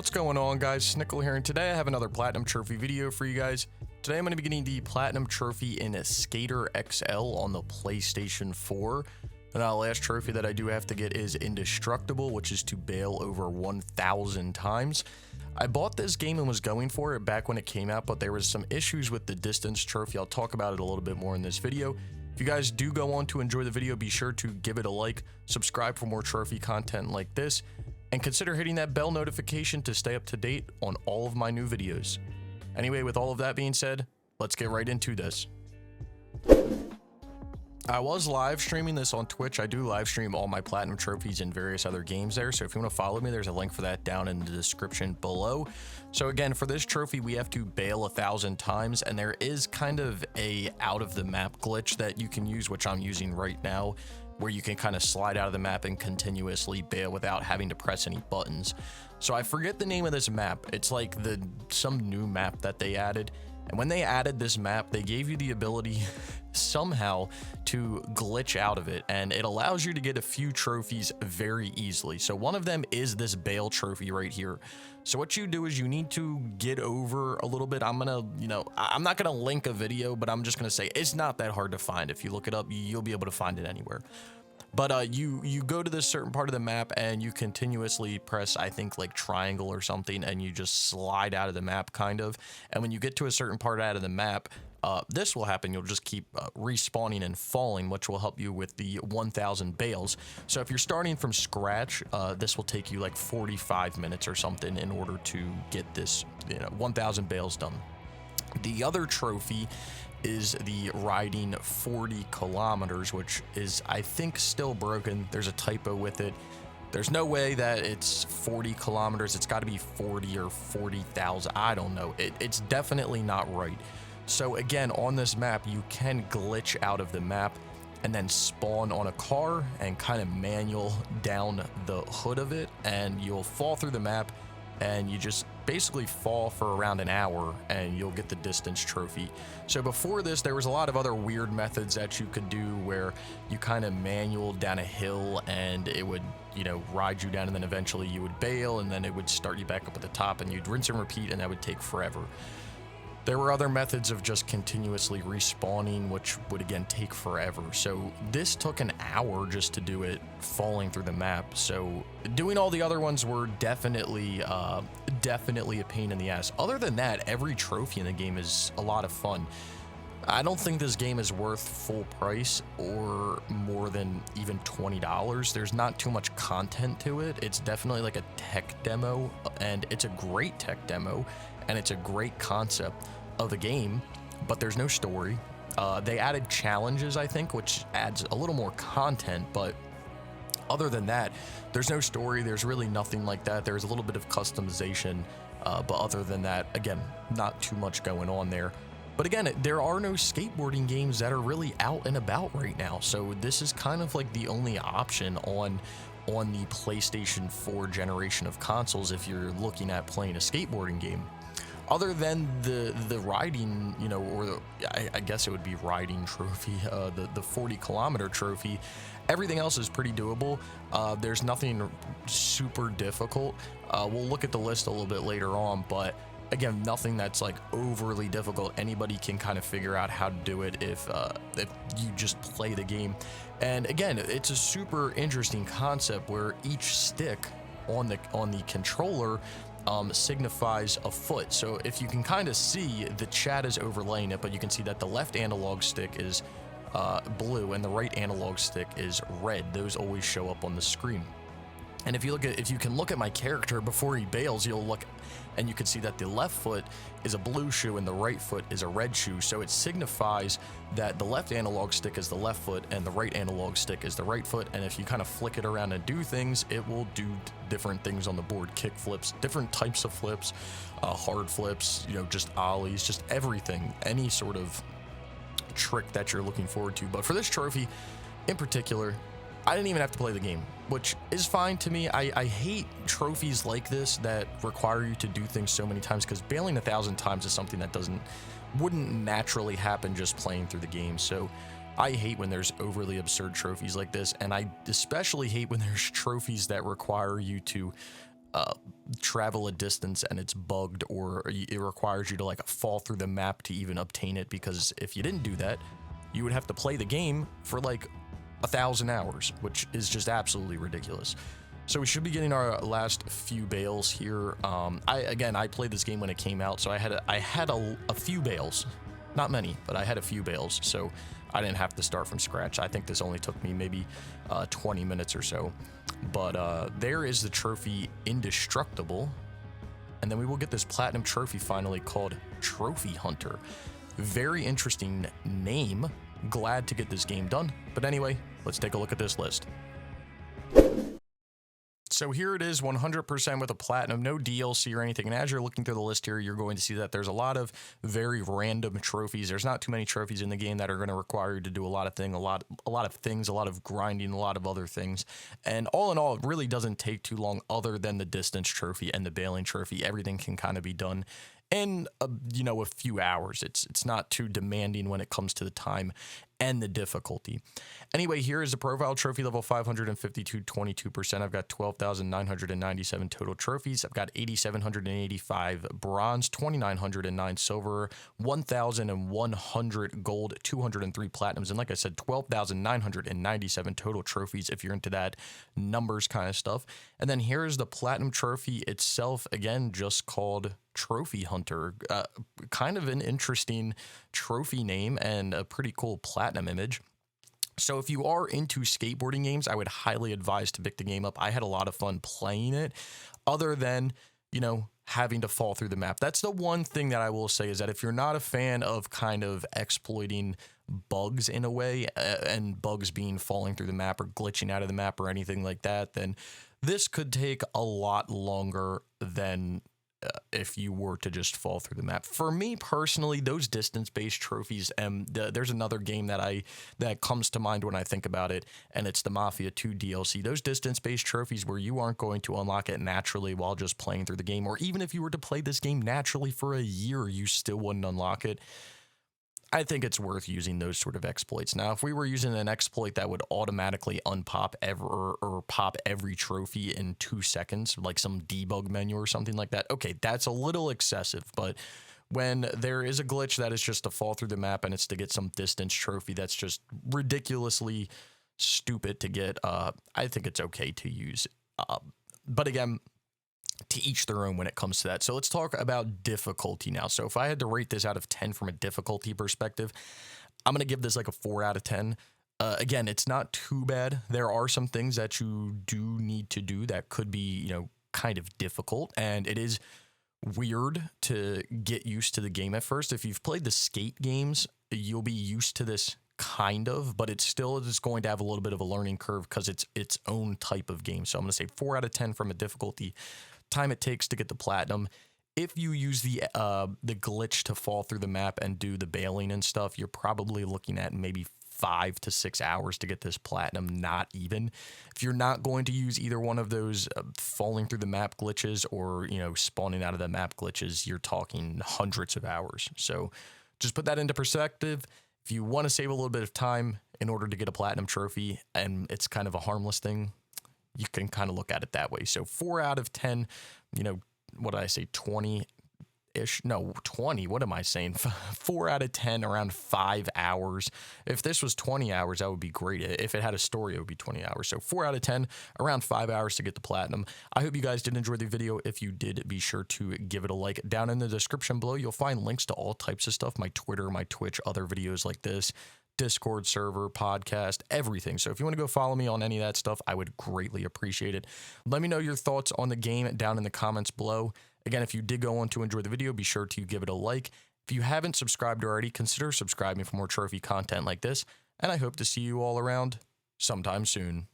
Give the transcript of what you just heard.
What's going on, guys? Snickel here, and today I have another Platinum Trophy video for you guys. Today I'm going to be getting the Platinum Trophy in Skater XL on the PlayStation 4. And the last trophy that I do have to get is Indestructable, which is to bail over 1,000 times. I bought this game and was going for it back when it came out, but there was some issues with the distance trophy. I'll talk about it a little bit more in this video. If you guys do go on to enjoy the video, be sure to give it a like, subscribe for more trophy content like this, and consider hitting that bell notification to stay up to date on all of my new videos. Anyway, with all of that being said, let's get right into this. I was live streaming this on Twitch. I do live stream all my platinum trophies and various other games there. So if you want to follow me, there's a link for that down in the description below. So again, for this trophy, we have to bail 1,000 times, and there is kind of a out of the map glitch that you can use, which I'm using right now, where you can kind of slide out of the map and continuously bail without having to press any buttons. So I forget the name of this map. It's like some new map that they added. And when they added this map, they gave you the ability somehow to glitch out of it, and it allows you to get a few trophies very easily. So one of them is this bail trophy right here. So what you do is you need to get over a little bit. I'm not gonna link a video, but I'm just gonna say it's not that hard to find. If you look it up, you'll be able to find it anywhere. But you go to this certain part of the map and you continuously press, I think, like triangle or something, and you just slide out of the map kind of. And when you get to a certain part out of the map, this will happen. You'll just keep respawning and falling, which will help you with the 1,000 bails. So if you're starting from scratch, this will take you like 45 minutes or something in order to get this 1,000 bails done. The other trophy is the riding 40 kilometers, which is, I think, still broken. There's a typo with it. There's no way that it's 40 kilometers. It's got to be 40 or 40,000. I don't know. It's definitely not right. So again, on this map, you can glitch out of the map and then spawn on a car and kind of manual down the hood of it, and you'll fall through the map, and you just basically fall for around an hour and you'll get the distance trophy. So before this, there was a lot of other weird methods that you could do where you kind of manual down a hill and it would, ride you down, and then eventually you would bail, and then it would start you back up at the top, and you'd rinse and repeat, and that would take forever. There were other methods of just continuously respawning, which would again take forever. So this took an hour just to do it, falling through the map. So doing all the other ones were definitely a pain in the ass. Other than that, every trophy in the game is a lot of fun. I don't think this game is worth full price or more than even $20. There's not too much content to it. It's definitely like a tech demo, and it's a great tech demo, and it's a great concept of the game, but there's no story. They added challenges, I think, which adds a little more content, but other than that, there's no story. There's really nothing like that. There's a little bit of customization, but other than that, again, not too much going on there. But again, there are no skateboarding games that are really out and about right now, so this is kind of like the only option on the PlayStation 4 generation of consoles if you're looking at playing a skateboarding game. Other than the riding, I guess it would be riding trophy, the 40 kilometer trophy, everything else is pretty doable. There's nothing super difficult. We'll look at the list a little bit later on, but again, nothing that's like overly difficult. Anybody can kind of figure out how to do it if you just play the game. And again, it's a super interesting concept where each stick on the controller signifies a foot. So if you can kind of see, the chat is overlaying it, but you can see that the left analog stick is blue and the right analog stick is red. Those always show up on the screen. And if you can look at my character before he bails, you'll look and you can see that the left foot is a blue shoe and the right foot is a red shoe. So it signifies that the left analog stick is the left foot and the right analog stick is the right foot. And if you kind of flick it around and do things, it will do different things on the board. Kick flips, different types of flips, hard flips, just ollies, just everything, any sort of trick that you're looking forward to. But for this trophy in particular, I didn't even have to play the game, which is fine to me. I hate trophies like this that require you to do things so many times, because bailing 1,000 times is something that wouldn't naturally happen just playing through the game. So I hate when there's overly absurd trophies like this, and I especially hate when there's trophies that require you to travel a distance and it's bugged, or it requires you to like fall through the map to even obtain it, because if you didn't do that, you would have to play the game for like 1,000 hours, which is just absolutely ridiculous. So we should be getting our last few bales here. I played this game when it came out, so I had a few bales, not many, but I had a few bales, so I didn't have to start from scratch. I think this only took me maybe 20 minutes or so. But there is the trophy Indestructable, and then we will get this platinum trophy finally called Trophy Hunter. Very interesting name. Glad to get this game done. But anyway, let's take a look at this list. So here it is, 100% with a platinum, no DLC or anything. And as you're looking through the list here, you're going to see that there's a lot of very random trophies. There's not too many trophies in the game that are going to require you to do a lot of things, a lot of grinding, a lot of other things. And all in all, it really doesn't take too long other than the distance trophy and the baling trophy. Everything can kind of be done in a few hours. It's not too demanding when it comes to the time and the difficulty. Anyway, here is the profile trophy level 552, 22%. I've got 12,997 total trophies. I've got 8,785 bronze, 2,909 silver, 1,100 gold, 203 platinums, and like I said, 12,997 total trophies if you're into that numbers kind of stuff. And then here's the platinum trophy itself, again, just called Trophy Hunter. Kind of an interesting trophy name and a pretty cool platinum image. So if you are into skateboarding games, I would highly advise to pick the game up. I had a lot of fun playing it, other than, having to fall through the map. That's the one thing that I will say, is that if you're not a fan of kind of exploiting bugs in a way, and bugs being falling through the map or glitching out of the map or anything like that, then this could take a lot longer than if you were to just fall through the map. For me personally, those distance-based trophies, there's another game that comes to mind when I think about it, and it's the Mafia 2 DLC. Those distance-based trophies where you aren't going to unlock it naturally while just playing through the game, or even if you were to play this game naturally for a year, you still wouldn't unlock it. I think it's worth using those sort of exploits. Now, if we were using an exploit that would automatically unpop or pop every trophy in 2 seconds, like some debug menu or something like that, okay, that's a little excessive. But when there is a glitch that is just to fall through the map and it's to get some distance trophy that's just ridiculously stupid to get, I think it's okay to use. But again, to each their own when it comes to that. So let's talk about difficulty now. So if I had to rate this out of 10 from a difficulty perspective, I'm going to give this like a 4 out of 10. Again, it's not too bad. There are some things that you do need to do that could be, kind of difficult, and it is weird to get used to the game at first. If you've played the skate games, you'll be used to this kind of, but it still is going to have a little bit of a learning curve because it's its own type of game. So I'm going to say 4 out of 10 from a difficulty. Time it takes to get the platinum. If you use the glitch to fall through the map and do the bailing and stuff, you're probably looking at maybe 5 to 6 hours to get this platinum, not even. If you're not going to use either one of those falling through the map glitches or, spawning out of the map glitches, you're talking hundreds of hours. So just put that into perspective. If you want to save a little bit of time in order to get a platinum trophy, and it's kind of a harmless thing, you can kind of look at it that way. So 4 out of 10, what did I say, 20-ish? No, 20. What am I saying? 4 out of 10, around 5 hours. If this was 20 hours, that would be great. If it had a story, it would be 20 hours. So 4 out of 10, around 5 hours to get the platinum. I hope you guys did enjoy the video. If you did, be sure to give it a like. Down in the description below, you'll find links to all types of stuff, my Twitter, my Twitch, other videos like this, Discord server, podcast, everything. So if you want to go follow me on any of that stuff, I would greatly appreciate it. Let me know your thoughts on the game down in the comments below. Again, if you did go on to enjoy the video, be sure to give it a like. If you haven't subscribed already, consider subscribing for more trophy content like this, and I hope to see you all around sometime soon.